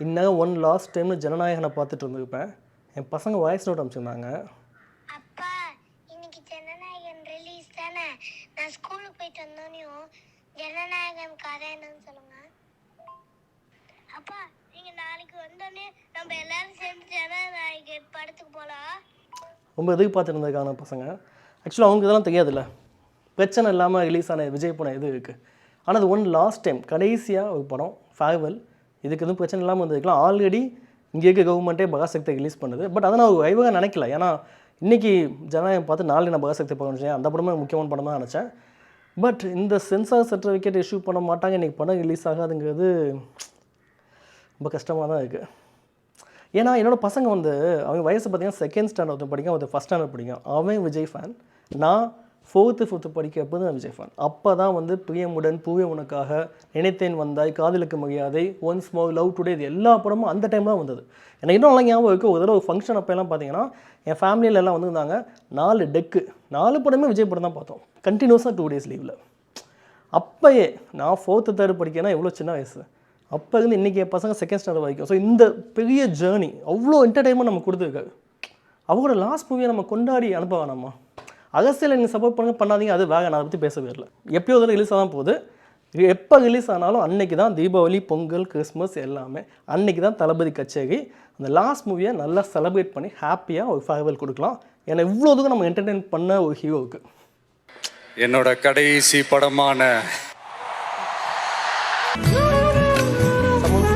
இன்னும் one last டைம்னு ஜனநாயகனை பார்த்துட்டு இருந்திருப்பேன். என் பசங்க வாய்ஸ் நோட் அனுப்பிச்சிருந்தாங்க. அப்பா இன்னைக்கு ஜனநாயகன் ரிலீஸ் தானே, நான் ஸ்கூலுக்கு போயிட்டு வந்தோனையும் ஜனநாயகன் கதை என்னன்னு சொல்லுங்க. அப்பா நீங்க நாளைக்கு வந்தோடனே நம்ம எல்லாரும் சேர்ந்து ஜனநாயகன் படத்துக்கு போகலாம். ரொம்ப எதிர்பார்த்துட்டு இருந்திருக்காங்க பசங்க. ஆக்சுவலாக அவங்க இதெல்லாம் தெரியாதுல்ல, பிரச்சனை இல்லாமல் ரிலீஸ் ஆன விஜய் படம் எது இருக்குது. ஆனால் அது ஒன் லாஸ்ட் டைம் கடைசியாக ஒரு படம் ஃபேர்வெல், இதுக்கு எதுவும் பிரச்சனை இல்லாமல் வந்திருக்கலாம். ஆல்ரெடி இங்கே இருக்க கவர்மெண்ட்டே பகாசக்தியை ரிலீஸ் பண்ணுது. பட் அதை நான் ஒரு வைவாக நினைக்கல. ஏன்னா இன்றைக்கி ஜனநாயகம் பார்த்து நாளைக்கு நான் பகாசக்தி பார்க்க நினச்சேன். அந்த படமே முக்கியமான படம் தான் நினச்சேன். பட் இந்த சென்சார் சர்டிஃபிகேட் இஷ்யூ பண்ண மாட்டாங்க, இன்றைக்கி படம் ரிலீஸ் ஆகாதுங்கிறது ரொம்ப கஷ்டமாக தான் இருக்குது. ஏன்னா என்னோடய பசங்க வந்து அவங்க வயசு பார்த்திங்கன்னா செகண்ட் ஸ்டாண்டர்ட் படிக்கும், ஒருத்தர் ஃபஸ்ட் ஸ்டாண்டர்ட் படிக்கும். அவன் விஜய் ஃபேன், நான் 4th 5th படிக்கிறப்போ தான் விஜய் ஃபேன். அப்போ தான் வந்து பிரியமுடன், பூவே உனக்காக, நினைத்தேன் வந்தாய், காதலுக்கு மரியாதை, ஒன்ஸ் மோர், லவ் டுடே, இது எல்லா படமும் அந்த டைம் தான் வந்தது. எனக்கு இன்னும் நல்லா ஞாபகம் இருக்குது. ஒரு தடவை ஒரு ஃபங்க்ஷன் அப்போலாம் பார்த்தீங்கன்னா என் ஃபேமிலியில் எல்லாம் வந்துருந்தாங்க. 4 டெக்கு 4 படமே விஜய் படம் தான் பார்த்தோம் கண்டினியூஸாக 2 days லீவில். அப்போயே நான் 4th 3rd படிக்கிறேன்னா எவ்வளோ சின்ன வயசு. அப்போ இருந்து இன்றைக்கி என் பசங்க செகண்ட் ஸ்டாண்டர்ட் வரைக்கும். ஸோ இந்த பெரிய ஜேர்னி அவ்வளோ என்டர்டைன்மெண்ட் நம்ம கொடுத்துருக்காரு. அவங்களோட லாஸ்ட் மூவியை நம்ம கொண்டாடி அனுப்ப வேணாமா? அரசியல் நீங்கள் சப்போர்ட் பண்ணுங்க, பண்ணாதீங்க, அது வேக. நான் அதை பற்றி பேசவே இல்லை. எப்பயோ ஒரு ரிலீஸ் ஆதான் போகுது. எப்போ ரிலீஸ் ஆனாலும் அன்றைக்கி தான் தீபாவளி, பொங்கல், கிறிஸ்மஸ் எல்லாமே அன்றைக்கி தான் தளபதி கச்சேரி. அந்த லாஸ்ட் மூவியை நல்லா செலிப்ரேட் பண்ணி ஹாப்பியாக ஒரு ஃபேர்வெல் கொடுக்கலாம். ஏன்னா இவ்வளோ தூரம் நம்ம என்டர்டெயின் பண்ண ஒரு ஹீரோவுக்கு என்னோட கடைசி படமான சமூக